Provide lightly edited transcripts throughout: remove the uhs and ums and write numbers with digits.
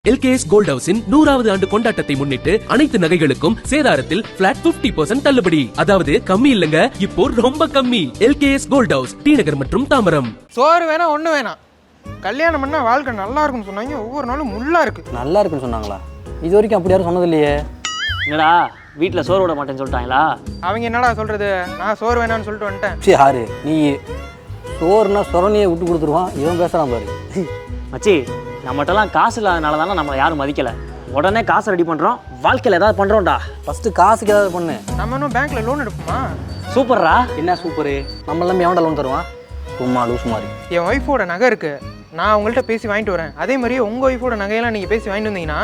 LKS Gold House in 100வது ஆண்டு கொண்டாட்டத்தை முன்னிட்டு அனைத்து நகைகளுக்கும் சேதாரத்தில் பிளாட் 50% தள்ளுபடி. அதாவது கம்மி இல்லங்க, இப்போ ரொம்ப கம்மி. LKS Gold House, டி நகர் மற்றும் தாம்பரம். சோறு வேணா ஒண்ணு வேணாம், கல்யாணம் பண்ணா வாழ்க்கை நல்லா இருக்கும்னு சொன்னாங்க. ஒவ்வொரு நாளும் முள்ளா இருக்கு. நல்லா இருக்குன்னு சொன்னாங்களா? இது வரைக்கும் அப்படி யாரும் சொன்னது இல்லையே. என்னடா வீட்டில் சோறு விட மாட்டேன்னு சொல்லிட்டாங்களா? அவங்க என்னடா சொல்றது, நான் சோறு வேணான்னு சொல்லிட்டு வந்துட்டேன். சரி யாரு நீ? சோறுனா சொரணியை விட்டு கொடுத்துருவான், இவன் பேசுறான் பாரு. மச்சி, நம்மகிட்டலாம் காசு இல்லாதனால தானே நம்மளை யாரும் மதிக்கலை. உடனே காசு ரெடி பண்ணுறோம், வாழ்க்கையில் ஏதாவது பண்ணுறோம்டா. ஃபஸ்ட்டு காசுக்கு ஏதாவது பண்ணு. நம்ம இன்னும் பேங்க்ல லோன் எடுப்போமா? சூப்பர்ரா. என்ன சூப்பரு? நம்ம எல்லாமே எவன்டா லோன் தருவான்? சும்மா லூஸ் மாதிரி. என் ஒய்ஃபோட நகை இருக்கு, நான் உங்கள்கிட்ட பேசி வாங்கிட்டு வரேன். அதே மாதிரி உங்கள் ஒய்ஃபோட நகையெல்லாம் நீங்கள் பேசி வாங்கிட்டு வந்தீங்கன்னா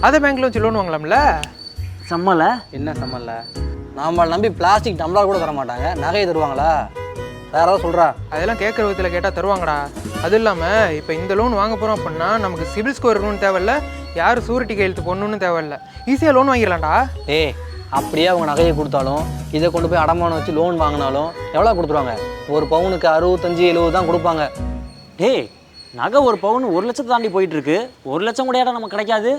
அதை பேங்க்ல வச்சு லோன் வாங்கலாம்ல. சம்மலை என்ன சம்மல்ல? நம்மளை நம்பி பிளாஸ்டிக் டம்ளர் கூட தர மாட்டாங்க, நகையை தருவாங்களா? வேற ஏதாவது சொல்கிறா? அதெல்லாம் கேட்குற விதத்தில் கேட்டால் தருவாங்கடா. அது இல்லாமல் இப்போ இந்த லோன் வாங்க போகிறோம் அப்படின்னா நமக்கு சிபில் ஸ்கோர் இருக்கணும்னு தேவையில்ல, யாரும் சூரிட்டி கையெழுத்து போடணும்னு தேவையில்ல, ஈஸியாக லோன் வாங்கிடலாம்டா. அப்படியே அவங்க நகையை கொடுத்தாலும் இதை கொண்டு போய் அடமானம் வச்சு லோன் வாங்கினாலும் எவ்வளோ கொடுத்துருவாங்க? ஒரு பவுனுக்கு 65-70 தான் கொடுப்பாங்க. டேய், நகை ஒரு பவுன் 1 லட்சத்தை தாண்டி போயிட்டு இருக்கு. 1 லட்சம் கூட இடம் நமக்கு கிடைக்காது.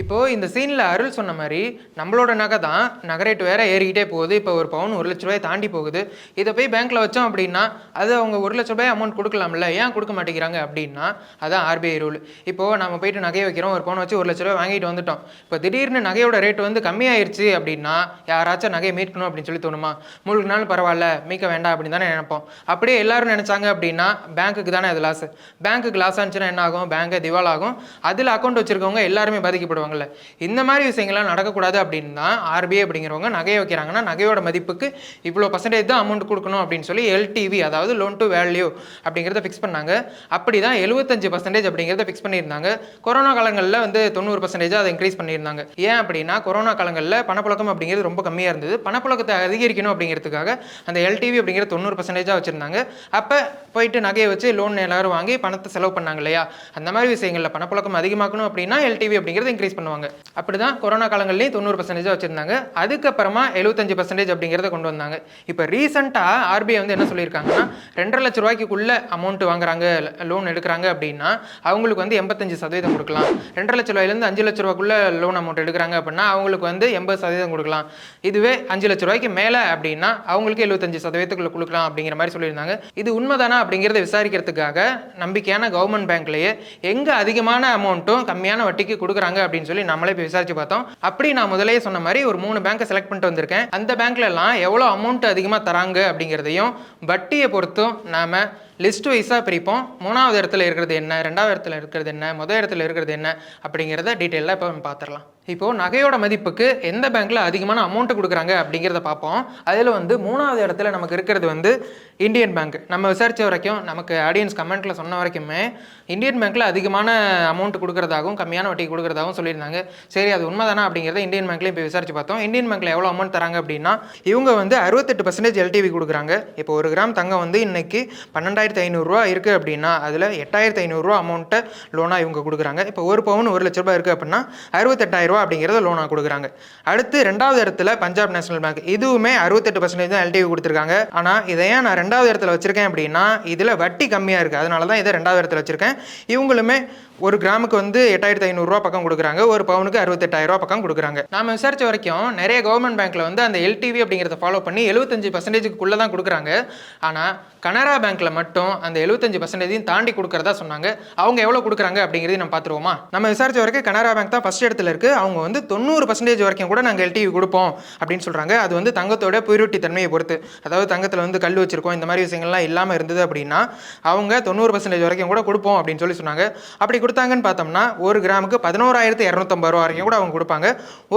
இப்போது இந்த சீனில் அருள் சொன்ன மாதிரி நம்மளோட நகை தான் நகை ரேட்டு வேற ஏறிக்கிட்டே போகுது. இப்போ ஒரு பவுன் 1 லட்ச ரூபாய் தாண்டி போகுது. இதை போய் பேங்க்கில் வச்சோம் அப்படின்னா அது அவங்க 1 லட்ச ரூபாய் அமௌண்ட் கொடுக்கலாம்ல, ஏன் கொடுக்க மாட்டேங்கிறாங்க அப்படின்னா அதான் ஆர்பிஐ ரூல். இப்போது நம்ம போயிட்டு நகையை வைக்கிறோம், ஒரு பவுன் வச்சு 1 லட்ச ரூபாய் வாங்கிட்டு வந்துட்டோம். இப்போ திடீர்னு நகையோட ரேட்டு வந்து கம்மியாயிருச்சு அப்படின்னா யாராச்சும் நகையை மீட்கணும் அப்படின்னு சொல்லி தோணுமா? முழுக்க நாள் பரவாயில்ல, மீட்க வேண்டாம் அப்படின்னு தானே நினைப்போம். அப்படியே எல்லாரும் நினைச்சாங்க அப்படின்னா பேங்க்குக்கு தானே அது லாஸ். பேங்க்குக்கு லாஸ் ஆச்சுன்னா என்ன ஆகும்? பேங்க்கை திவால் ஆகும். அதில் அக்கௌண்ட் வச்சிருக்கவங்க எல்லாருமே பாதிக்கப்படுவாங்கல்ல. இந்த மாதிரி விஷயங்கள்லாம் நடக்கக்கூடாது அப்படின்னு தான் ஆர்பிஐ அப்படிங்கிறவங்க நகையை வைக்கிறாங்கன்னா நகையோட மதிப்புக்கு இவ்வளோ பர்சன்டேஜ் தான் அமௌண்ட் கொடுக்கணும் அப்படின்னு சொல்லி எல்டிவி, அதாவது லோன் டு வேல்யூ அப்படிங்கிறத ஃபிக்ஸ் பண்ணாங்க. அப்படி தான் 75% அப்படிங்கிறத ஃபிக்ஸ் பண்ணியிருந்தாங்க. கொரோனா காலங்களில் வந்து 90% அதை இன்க்ரீஸ் பண்ணியிருந்தாங்க. ஏன் அப்படின்னா கொரோனா காலங்களில் பணப்புழக்கம் அப்படிங்கிறது ரொம்ப கம்மியாக இருந்தது. பணப்புழக்கத்தை அதிகரிக்கணும் அப்படிங்கிறதுக்காக அந்த எல்டிவி அப்படிங்கிற 90% வச்சுருந்தாங்க. அப்போ போயிட்டு நகையை வச்சு லோன் எல்லாரும் வாங்கி பணத்தை செலவு பண்ணாங்க இல்லையா? அந்த மாதிரி விஷயங்களில் பணப்புழக்கம் அதிகமாக்கணும் அப்படின்னா எல்டிவி அப்படிங்கிறது இன்க்ரீஸ் பண்ணுவாங்க. அப்படிதான் கொரோனா காலங்கள்லேயும் 90% வச்சிருந்தாங்க. அதுக்கப்புறமா 75% அப்படிங்கிறத கொண்டு வந்தாங்க. இப்போ ரீசெண்டாக ஆர்பிஐ வந்து என்ன சொல்லியிருக்காங்கன்னா 2.5 லட்ச ரூபாய்க்குள்ள அமௌண்ட் வாங்குறாங்க, லோன் எடுக்கிறாங்க அப்படின்னா அவங்களுக்கு வந்து 85% கொடுக்கலாம். 2.5 லட்ச ரூபாயிலேருந்து 5 லட்ச ரூபாய்க்குள்ள லோன் அமௌண்ட் எடுக்கிறாங்க அப்படின்னா அவங்களுக்கு வந்து 80% கொடுக்கலாம். இதுவே 5 லட்ச ரூபாய்க்கு மேலே அப்படின்னா அவங்களுக்கு 75% கொடுக்கலாம் அப்படிங்கிற மாதிரி சொல்லியிருந்தாங்க. இது உண்மைதானா அப்படிங்கிறத விசாரிக்கிறதுக்காக நம்பிக்கையான கவர்மெண்ட் பேங்க்லேயே எங்கே அதிகமான அமௌண்ட்டும் கம்மியான வட்டிக்கு கொடுக்குறாங்க அப்படின்னு சொல்லி நம்மளே போய் விசாரிச்சு பார்த்தோம். அப்படி நான் முதலே சொன்ன மாதிரி ஒரு 3 பேங்கை செலக்ட் பண்ணிட்டு வந்திருக்கேன். அந்த பேங்க்ல எல்லாம் எவ்வளோ அமௌண்ட் அதிகமாக தராங்க அப்படிங்கிறதையும் வட்டியை பொறுத்தும் நாம லிஸ்ட் வைஸாக பிரிப்போம். 3வது இடத்துல இருக்கிறது என்ன, 2வது இடத்துல இருக்கிறது என்ன, முதல் இடத்துல இருக்கிறது என்ன அப்படிங்கிறத டீட்டெயிலாக இப்போ பார்த்துடலாம். இப்போது நகையோட மதிப்புக்கு எந்த பேங்க்கில் அதிகமான அமௌண்ட்டு கொடுக்குறாங்க அப்படிங்கிறத பார்ப்போம். அதில் வந்து 3வது இடத்துல நமக்கு இருக்கிறது வந்து இந்தியன் பேங்க். நம்ம விசாரித்த வரைக்கும், நமக்கு ஆடியன்ஸ் கமெண்ட்டில் சொன்ன வரைக்குமே இந்தியன் பேங்க்கில் அதிகமான அமௌண்ட் கொடுக்குறதாகவும் கம்மியான வட்டி கொடுக்குறதாகவும் சொல்லியிருந்தாங்க. சரி, அது உண்மைதானா அப்படிங்கிறத இந்தியன் பேங்க்லேயும் இப்போ விசாரிச்சு பார்த்தோம். இந்தியன் பேங்க்கில் எவ்வளோ அமௌண்ட் தராங்க அப்படின்னா இவங்க வந்து 68% எல்டிவி கொடுக்குறாங்க. இப்போ 1 கிராம் தங்கம் வந்து இன்னைக்கு 12,500 ரூபா இருக்குது அப்படின்னா அதில் 8,500 ரூபா அமௌண்ட்டை லோனாக இவங்க கொடுக்குறாங்க. இப்போ ஒரு பவுன் 1 லட்ச ரூபாய் இருக்குது அப்படின்னா 68,000 ரூபா அப்படிங்கிறத லோனாக கொடுக்குறாங்க. அடுத்து 2வது இடத்துல பஞ்சாப் நேஷனல் பேங்க். இதுவுமே 68% தான் எல்டிவி கொடுத்துருக்காங்க. ஆனால் இதை ஏன் நான் 2வது இடத்துல வச்சிருக்கேன் அப்படின்னா இதில் வட்டி கம்மியாக இருக்குது, அதனால தான் இதை 2வது இடத்துல வச்சிருக்கேன். இவங்களுமே 1 கிராமுக்கு வந்து 8,500 ரூபா பக்கம் கொடுக்குறாங்க, ஒரு பவுனுக்கு 68,000 ரூபா பக்கம் கொடுக்குறாங்க. நாம விசாரிச்ச வரைக்கும் நிறைய கவர்மெண்ட் பேங்க்ல வந்து அந்த எல்டிவி அப்படிங்கிறத ஃபாலோ பண்ணி 75%க்குள்ள தான் கொடுக்குறாங்க. ஆனால் கனரா பேங்க்ல மட்டும் அந்த 75% தாண்டி கொடுக்கறதா சொன்னாங்க. அவங்க எவ்வளோ கொடுக்குறாங்க அப்படிங்கிறது நம்ம பார்த்துருவோமா? நம்ம விசாரிச்ச வரைக்கும் கனரா பேங்க் தான் ஃபர்ஸ்ட் இடத்துல இருக்கு. அவங்க வந்து 90% வரைக்கும் கூட நாங்கள் எல்டிவி கொடுப்போம் அப்படின்னு சொல்றாங்க. அது வந்து தங்கத்தோட பியூரிட்டி தன்மையை பொறுத்து, அதாவது தங்கத்தில் வந்து கல் வச்சிருக்கோம் இந்த மாதிரி விஷயங்கள்லாம் இல்லாமல் இருந்தது அப்படின்னா அவங்க 90% வரைக்கும் கூட கொடுப்போம் அப்படின்னு சொல்லி சொன்னாங்க. அப்படி கொடுத்தாங்கன்னு பார்த்தோம்னா 1 கிராமுக்கு 11,250 ரூபா வரைக்கும் கூட அவங்க கொடுப்பாங்க.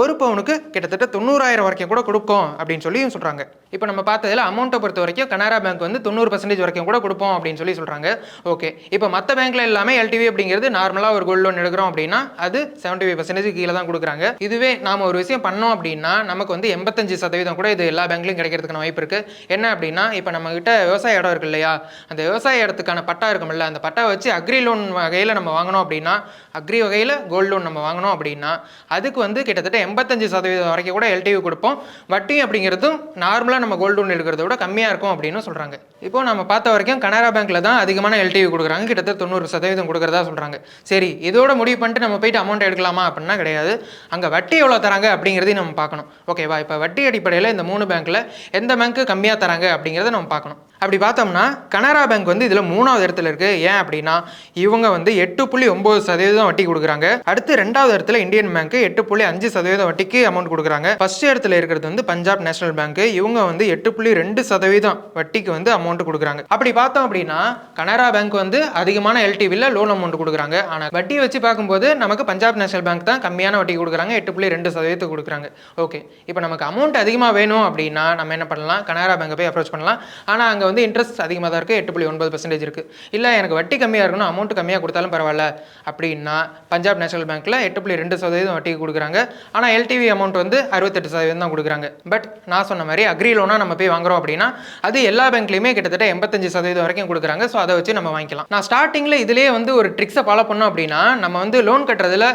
ஒரு பவுனுக்கு கிட்டத்தட்ட 90,000 வரைக்கும் கூட கொடுப்போம் அப்படின்னு சொல்லி சொல்றாங்க. இப்போ நம்ம பார்த்ததில் அமௌண்ட்டை பொறுத்த வரைக்கும் கனரா பேங்க் வந்து 90% வரைக்கும் கூட கொடுப்போம் அப்படின்னு சொல்லி சொல்றாங்க. ஓகே, இப்போ மற்ற பேங்க்ல எல்லாமே எல்டிவி அப்படிங்கிறது நார்மலாக ஒரு கோல்டு லோன் எடுக்கிறோம் அப்படின்னா அது 75% கீழே தான் கொடுக்குறாங்க. கொடுக்குறாங்க. இதுவே நாம ஒரு விஷயம் பண்ணோம் அப்படின்னா நமக்கு வந்து 85% கூட இது எல்லா பேங்க்லையும் கிடைக்கிறதுக்கான வாய்ப்பு இருக்கு. என்ன அப்படின்னா இப்போ நம்ம கிட்ட விவசாய இடம் இருக்கு இல்லையா, அந்த விவசாய இடத்துக்கான பட்டா இருக்கும்ல, அந்த பட்டா வச்சு அக்ரி லோன் வகையில் நம்ம வாங்கணும் அப்படின்னா, அக்ரி வகையில் கோல்டு லோன் நம்ம வாங்கணும் அப்படின்னா அதுக்கு வந்து கிட்டத்தட்ட 85% வரைக்கும் கூட எல்டிவி கொடுப்போம். வட்டி அப்படிங்கிறதும் நார்மலாக நம்ம கோல்டு லோன் எடுக்கிறத விட கம்மியாக இருக்கும் அப்படின்னு சொல்கிறாங்க. இப்போ நம்ம பார்த்த வரைக்கும் கனரா பேங்க்ல தான் அதிகமான எல்டிவி கொடுக்குறாங்க, கிட்டத்தட்ட 90% கொடுக்குறதா சொல்கிறாங்க. சரி, இதோட முடிவு பண்ணிட்டு நம்ம போயிட்டு அமௌண்ட் எடுக்கலாமா அப்படின்னா கிடையாது. அங்கே வட்டி எவ்வளோ தராங்க அப்படிங்கிறதையும் நம்ம பார்க்கணும். ஓகேவா? இப்போ வட்டி அடிப்படையில் இந்த 3 பேங்க்கில் எந்த பேங்க்கு கம்மியாக தராங்க அப்படிங்கிறத நம்ம பார்க்கணும். அப்படி பார்த்தோம்னா கனரா பேங்க் வந்து இதில் 3வது இடத்துல இருக்குது. ஏன் அப்படின்னா இவங்க வந்து 8.9% வட்டி கொடுக்குறாங்க. அடுத்து 2வது இடத்துல இந்தியன் பேங்க் 8.5% வட்டிக்கு அமௌண்ட் கொடுக்குறாங்க. ஃபர்ஸ்ட் இடத்துல இருக்கிறது வந்து பஞ்சாப் நேஷனல் பேங்க், இவங்க வந்து 8.2% வட்டிக்கு வந்து அமௌண்ட் கொடுக்குறாங்க. அப்படி பார்த்தோம் அப்படின்னா கனரா பேங்க் வந்து அதிகமான எல்டிவியில் லோன் அமௌண்ட் கொடுக்குறாங்க. ஆனால் வட்டி வச்சு பார்க்கும்போது நமக்கு பஞ்சாப் நேஷனல் பேங்க் தான் கம்மியான வட்டி கொடுக்குறாங்க, 8.2% கொடுக்குறாங்க. ஓகே, இப்போ நமக்கு அமௌண்ட் அதிகமாக வேணும் அப்படின்னா நம்ம என்ன பண்ணலாம், கனரா பேங்கை போய் அப்ரோச் பண்ணலாம். ஆனால் அங்கே வந்து இன்ட்ரெஸ்ட் அதிகமாக தான் இருக்குது, 8.9% இருக்குது. இல்லை எனக்கு வட்டி கம்மியாக இருக்கணும், அமௌண்ட் கம்மியாக கொடுத்தாலும் பரவாயில்ல அப்படின்னா பஞ்சாப் நேஷனல் பேங்க்கில் 8.2% வட்டிக்கு கொடுக்குறாங்க. ஆனால் எல்டிவி அமௌண்ட் வந்து 68% தான் கொடுக்குறாங்க. பட் நான் சொன்ன மாதிரி அக்ரி லோனாக நம்ம போய் வாங்குறோம் அப்படின்னா அது எல்லா பேங்க்லையுமே கிட்டத்தட்ட 85% வரைக்கும் கொடுக்குறாங்க. ஸோ அதை வச்சு நம்ம வாங்கிக்கலாம். நான் ஸ்டார்டிங்கில் இதிலேயே வந்து ஒரு ட்ரிக்ஸை ஃபாலோ பண்ணோம் அப்படின்னா நம்ம வந்து லோன் கட்டுறதுல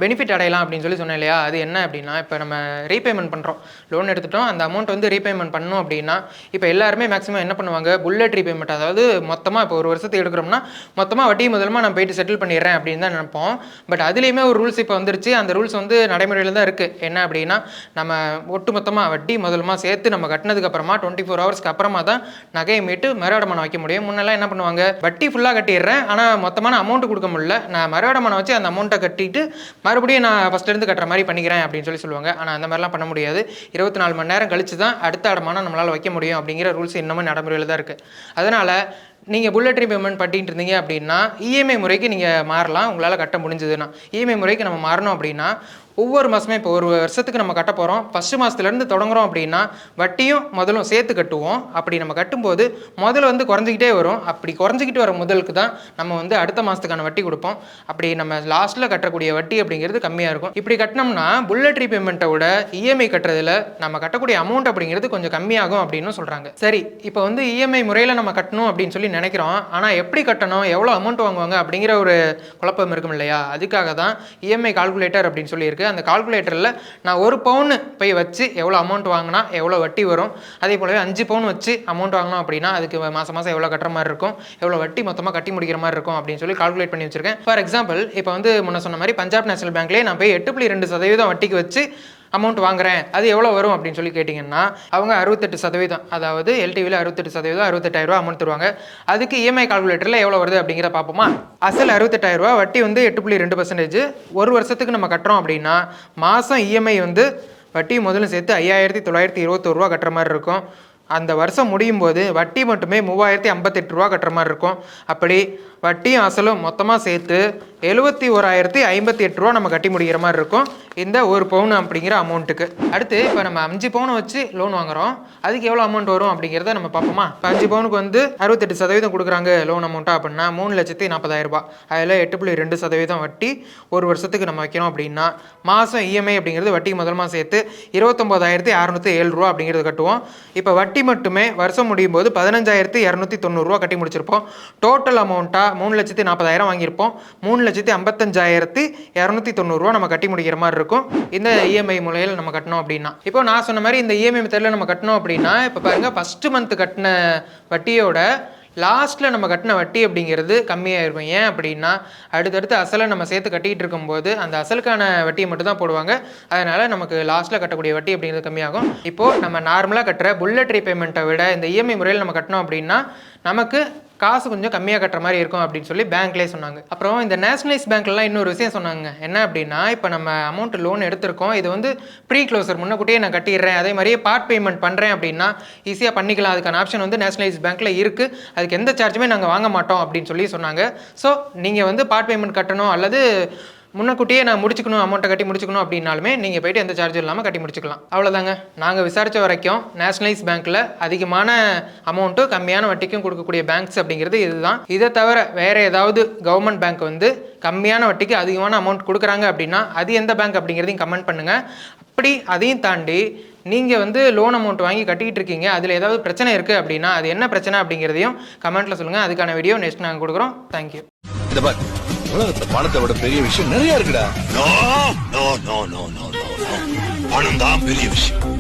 பெனிஃபிட் அடையலாம் அப்படின்னு சொன்னேன் இல்லையா, அது என்ன அப்படின்னா இப்போ நம்ம ரீபேமெண்ட் பண்ணுறோம், லோன் எடுத்துட்டோம், அந்த அமௌண்ட் வந்து ரீபேமெண்ட் பண்ணணும் அப்படின்னா இப்போ எல்லாருமே மேக்ஸிமம் என்ன பண்ணுவாங்க, புல்லட் ரீபேமெண்ட், அதாவது மொத்தமாக இப்போ ஒரு வருஷத்துக்கு எடுக்கிறோம்னா மொத்தமாக வட்டி முதலமாக நான் போயிட்டு செட்டில் பண்ணிடுறேன் அப்படின்னு தான் நினைப்போம். பட் அதுலேயுமே ஒரு ரூல்ஸ் இப்போ வந்துருச்சு. அந்த ரூல்ஸ் வந்து நடைமுறையில் தான் இருக்குது. என்ன அப்படின்னா நம்ம ஒட்டு மொத்தமாக வட்டி முதலமாக சேர்த்து நம்ம கட்டினதுக்கப்புறமா 24 ஹவர்ஸ்க்கு அப்புறமா தான் நகையை மீட்டு மறுஅடமானம் வைக்க முடியும். முன்னெல்லாம் என்ன பண்ணுவாங்க, வட்டி ஃபுல்லாக கட்டிடுறேன் ஆனால் மொத்தமான அமௌண்ட் கொடுக்க முடியல, நான் மறுஅடமானம் வச்சு அந்த அமௌண்ட்டை கட்டிட்டு மறுபடியும் நான் ஃபஸ்ட்லேருந்து கட்டுற மாதிரி பண்ணிக்கிறேன் அப்படின்னு சொல்லுவாங்க. ஆனால் அந்த மாதிரிலாம் பண்ண முடியாது. 24 மணி நேரம் கழிச்சு தான் அடுத்த அடமானம் நம்மளால் வைக்க முடியும் அப்படிங்கிற ரூல்ஸ் இன்னமும் நடைமுறையில் தான் இருக்குது. அதனால் நீங்கள் புல்லட் ரீபேமெண்ட் பண்ணிட்டு இருந்தீங்க அப்படின்னா இஎம்ஐ முறைக்கு நீங்கள் மாறலாம். உங்களால் கட்ட முடிஞ்சதுன்னா இஎம்ஐ முறைக்கு நம்ம மாறணும் அப்படின்னா ஒவ்வொரு மாதமே இப்போ ஒரு வருஷத்துக்கு நம்ம கட்ட போகிறோம், ஃபஸ்ட்டு மாதத்துலேருந்து தொடங்குறோம் அப்படின்னா வட்டியும் முதலும் சேர்த்து கட்டுவோம். அப்படி நம்ம கட்டும்போது முதல் வந்து குறைஞ்சிக்கிட்டே வரும். அப்படி குறைஞ்சிக்கிட்டு வர முதலுக்கு தான் நம்ம வந்து அடுத்த மாதத்துக்கான வட்டி கொடுப்போம். அப்படி நம்ம லாஸ்ட்டில் கட்டக்கூடிய வட்டி அப்படிங்கிறது கம்மியாக இருக்கும். இப்படி கட்டினோம்னா புல்லட் ரீபேமெண்ட்டை விட இஎம்ஐ கட்டுறதுல நம்ம கட்டக்கூடிய அமௌண்ட் அப்படிங்கிறது கொஞ்சம் கம்மியாகும் அப்படின்னு சொல்கிறாங்க. சரி, இப்போ வந்து இஎம்ஐ முறையில் நம்ம கட்டணும் அப்படின்னு சொல்லி நினைக்கிறோம். ஆனால் எப்படி கட்டணும், எவ்வளோ அமௌண்ட் வாங்குவாங்க அப்படிங்கிற ஒரு குழப்பம் இருக்கும் இல்லையா, அதுக்காக தான் இஎம்ஐ கால்குலேட்டர் அப்படின்னு சொல்லி இருக்கு. அந்த கால்குலேட்டரில் நான் 1 பவுன் போய் வச்சு எவ்வளோ அமௌண்ட் வாங்கினா எவ்வளோ வட்டி வரும், அதே போலவே 5 பவுன் வச்சு அமௌண்ட் வாங்கினோம் அப்படின்னா அதுக்கு மாதம் மாதம் எவ்வளோ கட்டுற மாதிரி இருக்கும், எவ்வளோ வட்டி மொத்தமாக கட்டி முடிக்கிற மாதிரி இருக்கும் அப்படின்னு சொல்லி கால்குலேட் பண்ணி வச்சிருக்கேன். ஃபார் எக்ஸாம்பிள் இப்போ வந்து முன்ன சொன்ன மாதிரி பஞ்சாப் நேஷனல் பேங்க்லேயே நான் போய் 8.2% வட்டிக்கு வச்சு அமௌண்ட் வாங்குறேன், அது எவ்வளோ வரும் அப்படின்னு சொல்லி கேட்டிங்கன்னா அவங்க 68%, அதாவது எல்டிவியில் 68%, 68,000 அமௌண்ட் தருவாங்க. அதுக்கு இஎம்ஐ கால்குலேட்டரில் எவ்வளோ வருது அப்படிங்கிற பார்ப்போமா. அசல் 68,000, வட்டி வந்து 8.2%. ஒரு வருஷத்துக்கு நம்ம கட்டுறோம் அப்படின்னா மாதம் இஎம்ஐ வந்து வட்டி முதல்ல சேர்த்து 5,921 கட்டுற மாதிரி இருக்கும். அந்த வருஷம் முடியும் போது வட்டி மட்டுமே 3,058 கட்டுற மாதிரி இருக்கும். அப்படி வட்டியும் அசலும் மொத்தமாக சேர்த்து 71,058 நம்ம கட்டி முடிக்கிற மாதிரி இருக்கும் இந்த 1 பவுன் அப்படிங்கிற அமௌண்ட்டுக்கு. அடுத்து இப்போ நம்ம 5 பவுனை வச்சு லோன் வாங்குறோம், அதுக்கு எவ்வளோ அமௌண்ட் வரும் அப்படிங்கிறத நம்ம பார்ப்போமா. இப்போ 5 பவுனுக்கு வந்து 68% கொடுக்குறாங்க லோன் அமௌண்ட்டாக அப்படின்னா 3,40,000. அதில் 8.2% வட்டி ஒரு வருஷத்துக்கு நம்ம வைக்கிறோம் அப்படின்னா மாதம் இஎம்ஐ அப்படிங்கிறது வட்டி முதலமாக சேர்த்து 29,607 அப்படிங்கிறது கட்டுவோம். இப்போ வட்டி மட்டுமே வருஷம் முடியும் போது 15,290 கட்டி முடிச்சிருப்போம். டோட்டல் அமௌண்ட்டாக 3,40,000 வாங்கியிருப்போம். 3,55,290 நம்ம கட்டி முடிக்கிற மாதிரி இருக்கும் இந்த இஎம்ஐ முறையில் நம்ம கட்டணும் அப்படின்னா. இப்போ நான் சொன்ன மாதிரி இந்த இஎம்ஐ மெத்தடில் நம்ம கட்டணும் அப்படின்னா இப்போ பாருங்க, ஃபர்ஸ்ட் மந்த் கட்டின வட்டியோட லாஸ்ட்டில் நம்ம கட்டின வட்டி அப்படிங்கிறது கம்மியாக இருக்கும். ஏன் அப்படின்னா அடுத்தடுத்து அசலை நம்ம சேர்த்து கட்டிகிட்டு இருக்கும்போது அந்த அசலுக்கான வட்டியை மட்டும் தான் போடுவாங்க. அதனால் நமக்கு லாஸ்ட்டில் கட்டக்கூடிய வட்டி அப்படிங்கிறது கம்மியாகும். இப்போது நம்ம நார்மலாக கட்டுற புல்லட் ரீபேமெண்ட்டை விட இந்த இஎம்ஐ முறையில் நம்ம கட்டினோம் அப்படின்னா நமக்கு காசு கொஞ்சம் கம்மியாக கட்டுற மாதிரி இருக்கும் அப்படின்னு சொல்லி பேங்க்லேயே சொன்னாங்க. அப்புறம் இந்த நேஷனலைஸ் பேங்க்லாம் இன்னொரு விஷயம் சொன்னாங்க. என்ன அப்படின்னா இப்போ நம்ம அமௌண்ட் லோன் எடுத்திருக்கோம், இது வந்து ப்ரீ க்ளோசர் முன்னக்கூட்டியே நான் கட்டிடுறேன், அதே மாதிரியே பார்ட் பேமெண்ட் பண்ணுறேன் அப்படின்னா ஈஸியாக பண்ணிக்கலாம். அதுக்கான ஆப்ஷன் வந்து நேஷனலைஸ் பேங்க்கில் இருக்குது, அதுக்கு எந்த சார்ஜுமே நாங்கள் வாங்க மாட்டோம் அப்படின்னு சொல்லி சொன்னாங்க. ஸோ நீங்கள் வந்து பார்ட் பேமெண்ட் கட்டணும் அல்லது முன்னக்கூட்டியே நான் முடிச்சுக்கணும், அமௌண்ட்டை கட்டி முடிச்சுக்கணும் அப்படின்னாலுமே நீங்கள் போயிட்டு எந்த சார்ஜும் இல்லாமல் கட்டி முடிச்சுக்கலாம். அவ்வளோதாங்க. நாங்கள் விசாரித்த வரைக்கும் நேஷனலைஸ் பேங்க்கில் அதிகமான அமௌண்ட்டும் கம்மியான வட்டிக்கும் கொடுக்கக்கூடிய பேங்க்ஸ் அப்படிங்கிறது இதுதான். இதை தவிர வேறு ஏதாவது கவர்மெண்ட் பேங்க் வந்து கம்மியான வட்டிக்கு அதிகமான அமௌண்ட் கொடுக்குறாங்க அப்படின்னா அது எந்த பேங்க் அப்படிங்கிறதையும் கமெண்ட் பண்ணுங்கள். அப்படி அதையும் தாண்டி நீங்கள் வந்து லோன் அமௌண்ட் வாங்கி கட்டிக்கிட்டு இருக்கீங்க, அதில் ஏதாவது பிரச்சனை இருக்குது அப்படின்னா அது என்ன பிரச்சனை அப்படிங்கிறதையும் கமெண்ட்டில் சொல்லுங்கள். அதுக்கான வீடியோ நெக்ஸ்ட் நாங்கள் கொடுக்குறோம். தேங்க்யூ. இந்த பார், உலகத்துல பணத்தை விட பெரிய விஷயம் நிறைய இருக்குடா. பணம் தான் பெரிய விஷயம்.